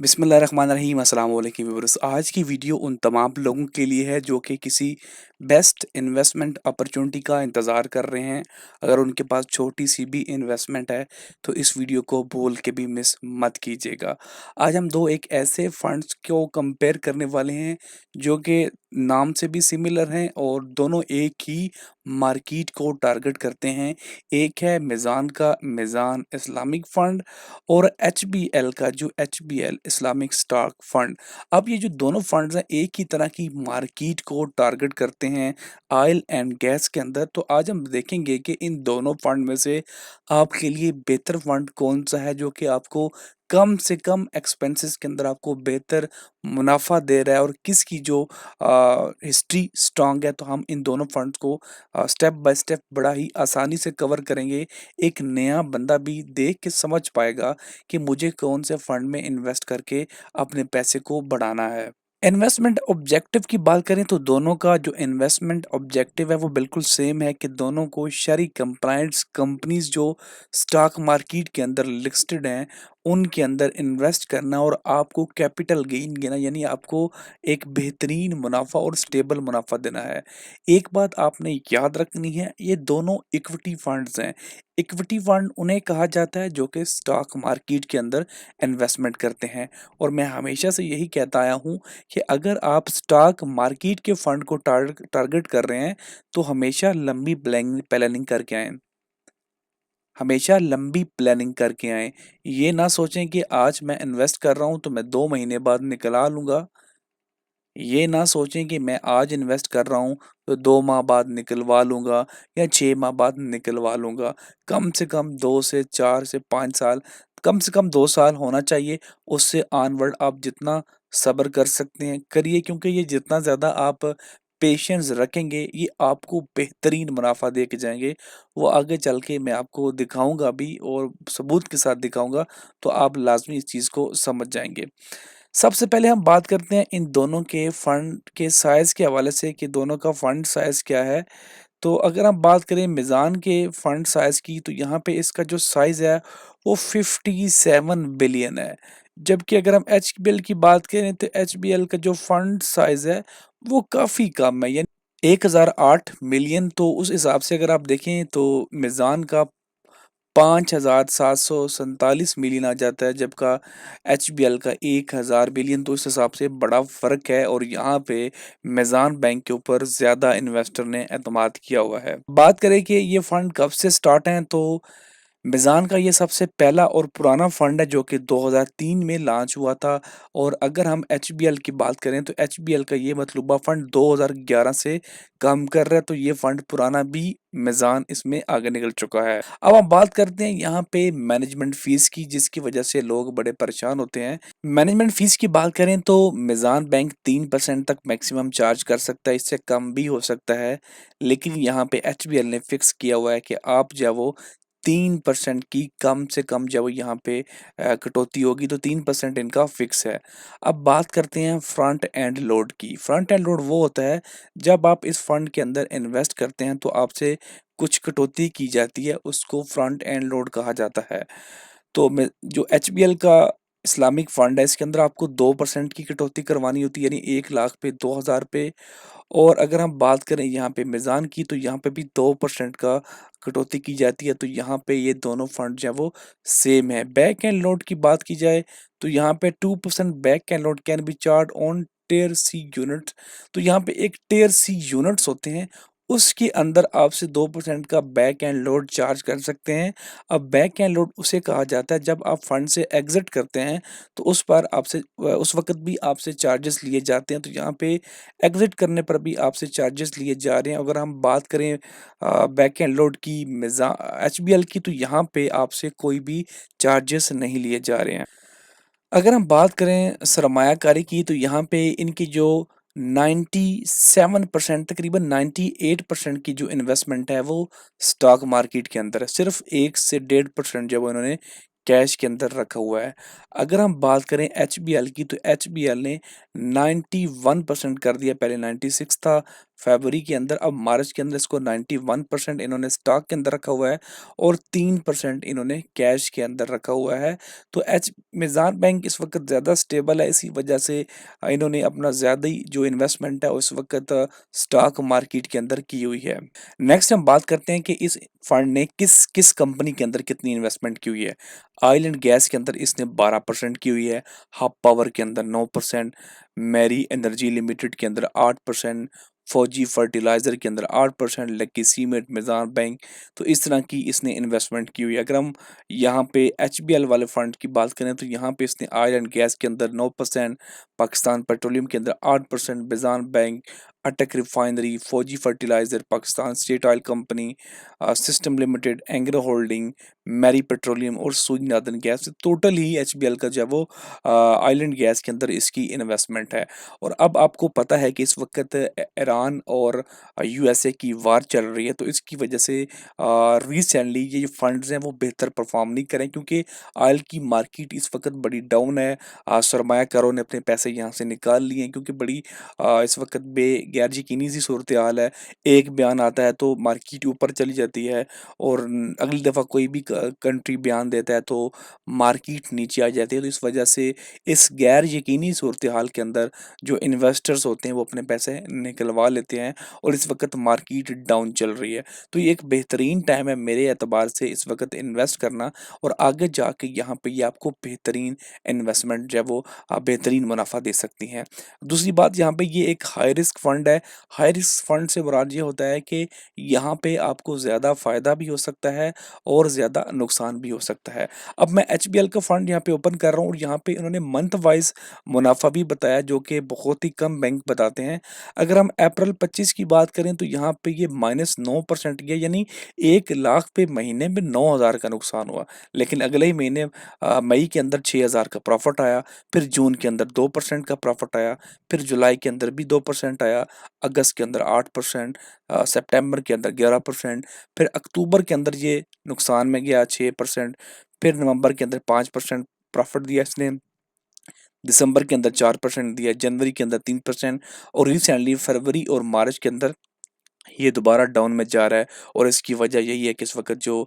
बिस्मिल्लाहिर्रहमानिर्रहीम अस्सलाम वालेकुम व्यूअर्स। आज की वीडियो उन तमाम लोगों के लिए है जो कि किसी बेस्ट इन्वेस्टमेंट अपॉर्चुनिटी का इंतज़ार कर रहे हैं। अगर उनके पास छोटी सी भी इन्वेस्टमेंट है तो इस वीडियो को भूल के भी मिस मत कीजिएगा। आज हम दो एक ऐसे फंड्स को कंपेयर करने वाले हैं जो कि नाम से भी सिमिलर हैं और दोनों एक ही मार्केट को टारगेट करते हैं। एक है मिज़ान का मिज़ान इस्लामिक फ़ंड और एचबीएल का जो एचबीएल इस्लामिक स्टॉक फंड। अब ये जो दोनों फंड्स हैं एक ही तरह की मार्केट को टारगेट करते हैं ऑयल एंड गैस के अंदर। तो आज हम देखेंगे कि इन दोनों फंड में से आपके लिए बेहतर फंड कौन सा है जो कि आपको कम से कम एक्सपेंसेस के अंदर आपको बेहतर मुनाफा दे रहा है और किसकी जो हिस्ट्री स्ट्रांग है। तो हम इन दोनों फंड्स को स्टेप बाय स्टेप बड़ा ही आसानी से कवर करेंगे। एक नया बंदा भी देख के समझ पाएगा कि मुझे कौन से फंड में इन्वेस्ट करके अपने पैसे को बढ़ाना है। इन्वेस्टमेंट ऑब्जेक्टिव की बात करें तो दोनों का जो इन्वेस्टमेंट ऑब्जेक्टिव है वो बिल्कुल सेम है कि दोनों को शरी कंप्लायंस कंपनीज जो स्टॉक मार्केट के अंदर लिस्टेड हैं उनके अंदर इन्वेस्ट करना और आपको कैपिटल गेन देना, यानी आपको एक बेहतरीन मुनाफा और स्टेबल मुनाफा देना है। एक बात आपने याद रखनी है, ये दोनों इक्विटी फंड्स हैं। इक्विटी फंड उन्हें कहा जाता है जो कि स्टॉक मार्केट के अंदर इन्वेस्टमेंट करते हैं। और मैं हमेशा से यही कहता आया हूँ कि अगर आप स्टॉक मार्केट के फंड को टारगेट कर रहे हैं तो हमेशा लंबी प्लानिंग करके आएँ। हमेशा लंबी प्लानिंग करके आएँ। ये ना सोचें कि आज मैं इन्वेस्ट कर रहा हूँ तो मैं 2 महीने बाद निकला लूँगा। ये ना सोचें कि मैं आज इन्वेस्ट कर रहा हूँ तो 2 माह बाद निकलवा लूँगा या 6 माह बाद निकलवा लूँगा। कम से कम 2 से 4 से 5 साल, कम से कम 2 साल होना चाहिए। उससे ऑनवर्ड आप जितना सब्र कर सकते हैं करिए, क्योंकि ये जितना ज़्यादा आप पेशेंस रखेंगे ये आपको बेहतरीन मुनाफ़ा दे के जाएँगे। वो आगे चल के मैं आपको दिखाऊँगा भी और सबूत के साथ दिखाऊँगा, तो आप लाज़मी इस चीज़ को समझ जाएँगे। सबसे पहले हम बात करते हैं इन दोनों के फंड के साइज़ के हवाले से कि दोनों का फंड साइज़ क्या है। तो अगर हम बात करें मिज़ान के फंड साइज़ की तो यहाँ पे इसका जो साइज़ है वो 57 बिलियन है। जबकि अगर हम एचबीएल की बात करें तो एचबीएल का जो फंड साइज़ है वो काफ़ी कम है, यानी 1008 मिलियन। तो उस हिसाब से अगर आप देखें तो मिज़ान का 5,747 मिलियन आ जाता है, जबकि एचबीएल का 1,000 बिलियन। तो इस हिसाब से बड़ा फ़र्क है और यहाँ पे मीज़ान बैंक के ऊपर ज़्यादा इन्वेस्टर ने एतमाद किया हुआ है। बात करें कि ये फ़ंड कब से स्टार्ट हैं तो मिज़ान का ये सबसे पहला और पुराना फ़ंड है जो कि 2003 में लॉन्च हुआ था। और अगर हम एचबीएल की बात करें तो एचबीएल का ये मतलूबा फ़ंड 2011 से काम कर रहा है, तो ये फ़ंड पुराना भी मिज़ान इसमें आगे निकल चुका है। अब हम बात करते हैं यहाँ पे मैनेजमेंट फ़ीस की, जिसकी वजह से लोग बड़े परेशान होते हैं। मैनेजमेंट फ़ीस की बात करें तो मिज़ान बैंक 3% तक मैक्सिमम चार्ज कर सकता है, इससे कम भी हो सकता है। लेकिन यहाँ पे एचबीएल ने फ़िक्स किया हुआ है कि आप जो है वो 3% की कम से कम जब यहाँ पे कटौती होगी तो 3% इनका फिक्स है। अब बात करते हैं फ्रंट एंड लोड की। फ्रंट एंड लोड वो होता है जब आप इस फंड के अंदर इन्वेस्ट करते हैं तो आपसे कुछ कटौती की जाती है, उसको फ्रंट एंड लोड कहा जाता है। तो मैं जो एचबीएल का इस्लामिक फंड है इसके अंदर आपको 2% की कटौती करवानी होती है, यानी 1 लाख पे 2,000 पे। और अगर हम बात करें यहाँ पे मिज़ान की तो यहाँ पे भी 2% का कटौती की जाती है। तो यहाँ पे ये दोनों फंड जो है वो सेम है। बैक एंड लोड की बात की जाए तो यहाँ पे 2% back end load can be charge on tier C units. तो यहाँ पे एक टेयर सी यूनिट्स होते हैं, उसके अंदर आपसे 2% का बैक एंड लोड चार्ज कर सकते हैं। अब बैक एंड लोड उसे कहा जाता है जब आप फंड से एग्जिट करते हैं तो उस पर आपसे उस वक्त भी आपसे चार्जेस लिए जाते हैं। तो यहाँ पे एग्जिट करने पर भी आपसे चार्जेस लिए जा रहे हैं। अगर हम बात करें बैक एंड लोड की मिज़ा एचबीएल की तो यहाँ पे आपसे कोई भी चार्जेस नहीं लिए जा रहे हैं। अगर हम बात करें सरमायाकारी की तो यहाँ पे इनकी जो 97% तकरीबन 98% की जो इन्वेस्टमेंट है वो स्टॉक मार्केट के अंदर है। सिर्फ 1 से 1.5% जो इन्होंने कैश के अंदर रखा हुआ है। अगर हम बात करें एचबीएल की तो एचबीएल ने 91% कर दिया, पहले 96 था, फरवरी के अंदर, अब मार्च के अंदर इसको 91% इन्होंने स्टॉक के अंदर रखा हुआ है और 3% इन्होंने कैश के अंदर रखा हुआ है। तो एच मीज़ान बैंक इस वक़्त ज़्यादा स्टेबल है, इसी वजह से इन्होंने अपना ज़्यादा ही जो इन्वेस्टमेंट है उस वक़्त स्टॉक मार्केट के अंदर की हुई है। नेक्स्ट हम बात करते हैं कि इस फंड ने किस किस कंपनी के अंदर कितनी इन्वेस्टमेंट की हुई है। ऑयल एंड गैस के अंदर इसने 12% की हुई है, हब पावर के अंदर 9%, मैरी एनर्जी लिमिटेड के अंदर 8%, फौजी फर्टिलाइज़र के अंदर 8%, लकी सीमेंट, मीज़ान बैंक। तो इस तरह की इसने इन्वेस्टमेंट की हुई है। अगर हम यहाँ पे एचबीएल वाले फंड की बात करें तो यहाँ पे इसने ऑयल एंड गैस के अंदर 9%, पाकिस्तान पेट्रोलियम के अंदर 8%, Meezan bank, Attock refinery, Fauji fertiliser, Pakistan state oil company, system limited, Engro holding, Mari petroleum और सूझ नादन गैस, टोटल ही एचबीएल का जो है वो ऑयल एंड गैस के अंदर इसकी इन्वेस्टमेंट है। और अब आपको पता है कि इस वक्त ईरान और यूएसए की वार चल रही है, तो इसकी वजह से रिसेंटली ये जो फंड्स हैं वो बेहतर परफॉर्म नहीं करें, क्योंकि ऑयल की मार्केट इस वक्त बड़ी डाउन है। सरमायाकारों ने अपने पैसे यहाँ से निकाल लिए हैं, क्योंकि बड़ी इस वक्त गैर यकीनी सी सूरत हाल है। एक बयान आता है तो मार्केट ऊपर चली जाती है, और अगली दफ़ा कोई भी कंट्री बयान देता है तो मार्केट नीचे आ जाती है। तो इस वजह से इस गैर यकीनी सूरत हाल के अंदर जो इन्वेस्टर्स होते हैं वो अपने पैसे निकलवा लेते हैं, और इस वक्त मार्केट डाउन चल रही है। तो ये एक बेहतरीन टाइम है मेरे एतबार से इस वक्त इन्वेस्ट करना, और आगे जाके यहाँ पे ये आपको बेहतरीन इन्वेस्टमेंट जो है वो बेहतरीन मुनाफा दे सकती हैं। दूसरी बात, यहाँ पे ये एक हाई रिस्क फंड है। हाई रिस्क फंड से मुराद ये होता है कि यहाँ पे आपको ज़्यादा फ़ायदा भी हो सकता है और ज़्यादा नुकसान भी हो सकता है। अब मैं एचबीएल का फंड यहाँ पे ओपन कर रहा हूँ, और यहाँ पे इन्होंने मंथ वाइज मुनाफा भी बताया, जो कि बहुत ही कम बैंक बताते हैं। अगर हम अप्रैल 25 की बात करें तो यहाँ पे ये -9% गया, यानी 1 लाख पे महीने में 9,000 का नुकसान हुआ। लेकिन अगले ही महीने मई के अंदर 6,000 का प्रॉफिट आया, फिर जून के अंदर 2% का प्रॉफिट आया, फिर जुलाई के अंदर भी 2% आया, अगस्त के अंदर 8%, सितंबर के अंदर 11%, फिर अक्टूबर के अंदर ये नुकसान में गया 6%, फिर नवंबर के अंदर 5% प्रॉफिट दिया इसने, दिसंबर के अंदर 4% दिया, जनवरी के अंदर 3%, और रिसेंटली फरवरी और मार्च के अंदर ये दोबारा डाउन में जा रहा है। और इसकी वजह यही है कि इस वक्त जो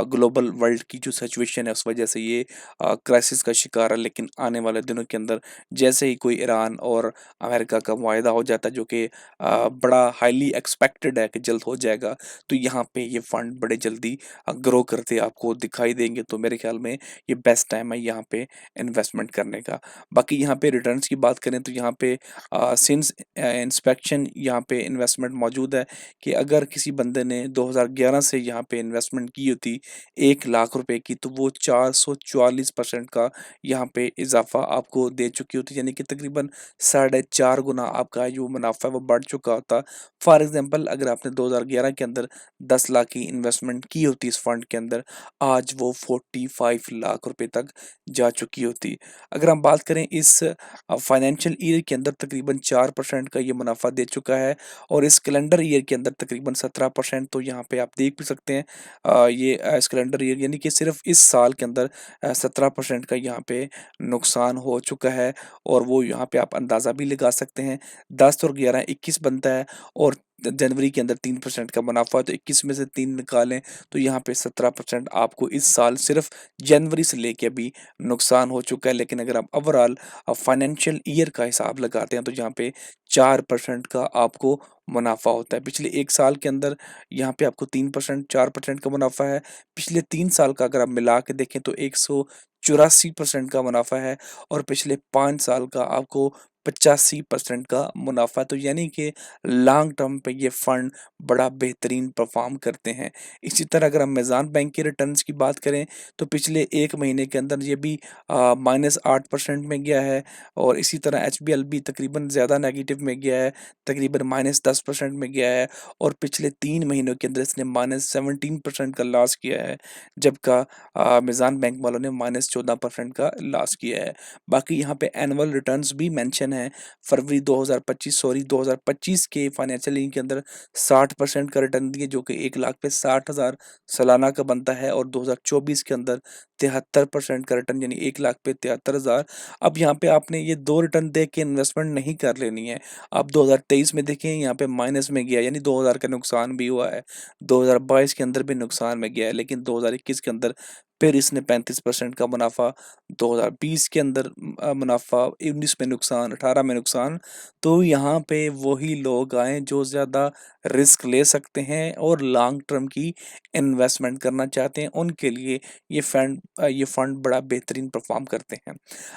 ग्लोबल वर्ल्ड की जो सिचुएशन है उस वजह से ये क्राइसिस का शिकार है। लेकिन आने वाले दिनों के अंदर जैसे ही कोई ईरान और अमेरिका का मुआहदा हो जाता है, जो कि बड़ा हाईली एक्सपेक्टेड है कि जल्द हो जाएगा, तो यहाँ पे ये फंड बड़े जल्दी ग्रो करते आपको दिखाई देंगे। तो मेरे ख्याल में ये बेस्ट टाइम है यहाँ पे इन्वेस्टमेंट करने का। बाकी यहाँ पे रिटर्न्स की बात करें तो यहाँ पे सिंस इंस्पेक्शन यहाँ पे इन्वेस्टमेंट मौजूद है, कि अगर किसी बंदे ने 2011 से यहाँ पे इन्वेस्टमेंट की होती 1 लाख रुपए की, तो वो 444% का यहाँ पे इजाफा आपको दे चुकी होती, यानी कि तकरीबन 4.5 गुना आपका जो मुनाफा है वो बढ़ चुका होता। फॉर एग्जांपल, अगर आपने 2011 के अंदर 10 लाख की इन्वेस्टमेंट की होती इस फंड के अंदर, आज वो 45 लाख रुपए तक जा चुकी होती। अगर हम बात करें इस फाइनेंशियल ईयर के अंदर तकरीबन 4% का ये मुनाफा दे चुका है, और इस कैलेंडर ईयर के अंदर तकरीबन 17%। तो यहाँ पे आप देख भी सकते हैं ये इस कैलेंडर ईयर यानी कि सिर्फ इस साल के अंदर 17% का यहाँ पे नुकसान हो चुका है, और वो यहाँ पे आप अंदाज़ा भी लगा सकते हैं। 10 और 11 21 बनता है, और जनवरी के अंदर 3% का मुनाफा है, तो 21 में से 3 निकालें तो यहाँ पे 17% आपको इस साल सिर्फ जनवरी से लेके अभी नुकसान हो चुका है। लेकिन अगर आप ओवरऑल फाइनेंशियल ईयर का हिसाब लगाते हैं तो यहाँ पे 4% का आपको मुनाफा होता है। पिछले 1 साल के अंदर यहाँ पे आपको 3% 4% का मुनाफा है। पिछले 3 साल का अगर आप मिला के देखें तो 184% का मुनाफा है, और पिछले 5 साल का आपको 85% का मुनाफा है। तो यानी कि लॉन्ग टर्म पे ये फंड बड़ा बेहतरीन परफॉर्म करते हैं। इसी तरह अगर हम मीज़ान बैंक के रिटर्न्स की बात करें तो पिछले 1 महीने के अंदर ये भी -8% में गया है, और इसी तरह एचबीएल भी तकरीबन ज़्यादा नेगेटिव में गया है, तकरीबन -10% में गया है, और पिछले 3 महीनों के अंदर इसने -17% का लॉस किया है, जबका मीज़ान बैंक वालों ने -14% का लॉस किया है। बाकी यहाँ पे एनुअल रिटर्न्स भी मेंशन रिटर्न है फरवरी 2025 सॉरी 2025 के फाइनेंशियल ईयर के अंदर 60% का रिटर्न दिए, जो कि 1 लाख पे 60,000 सालाना का बनता है, और 2024 के अंदर 73% का रिटर्न यानी 1 लाख पे 73,000। अब यहाँ पे आपने ये 2 रिटर्न देख के इन्वेस्टमेंट नहीं कर लेनी है। आप 2023 में देखें यहाँ पे माइनस में गया यानी 2000 का नुकसान भी हुआ है, 2022 के अंदर भी नुकसान में गया है, लेकिन 2021 के अंदर फिर इसने 35% का मुनाफा, 2020 के अंदर मुनाफा, 19 में नुकसान, 18 में नुकसान। तो यहाँ पे वही लोग आए जो ज़्यादा रिस्क ले सकते हैं और लॉन्ग टर्म की इन्वेस्टमेंट करना चाहते हैं, उनके लिए ये फंड बड़ा बेहतरीन परफॉर्म करते हैं।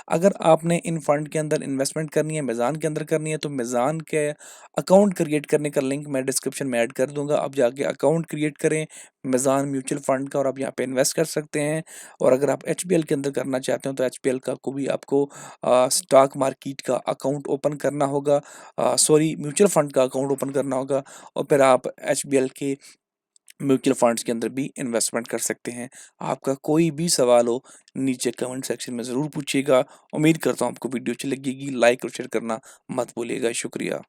अगर आपने इन फंड के अंदर इन्वेस्टमेंट करनी है, मीज़ान के अंदर करनी है, तो मीज़ान के अकाउंट क्रिएट करने का लिंक मैं डिस्क्रिप्शन में ऐड कर दूंगा। आप जाके अकाउंट क्रिएट करें मीज़ान म्यूचुअल फंड का, और आप यहाँ पे इन्वेस्ट कर सकते हैं। और अगर आप एचपीएल के अंदर करना चाहते हो तो एचपीएल का को भी आपको स्टॉक मार्केट का अकाउंट ओपन करना होगा, सॉरी म्यूचुअल फंड का अकाउंट ओपन करना होगा, और फिर आप एचबीएल के म्यूचुअल फंड्स के अंदर भी इन्वेस्टमेंट कर सकते हैं। आपका कोई भी सवाल हो नीचे कमेंट सेक्शन में ज़रूर पूछिएगा। उम्मीद करता हूँ आपको वीडियो अच्छी लगेगी। लाइक और शेयर करना मत भूलिएगा। शुक्रिया।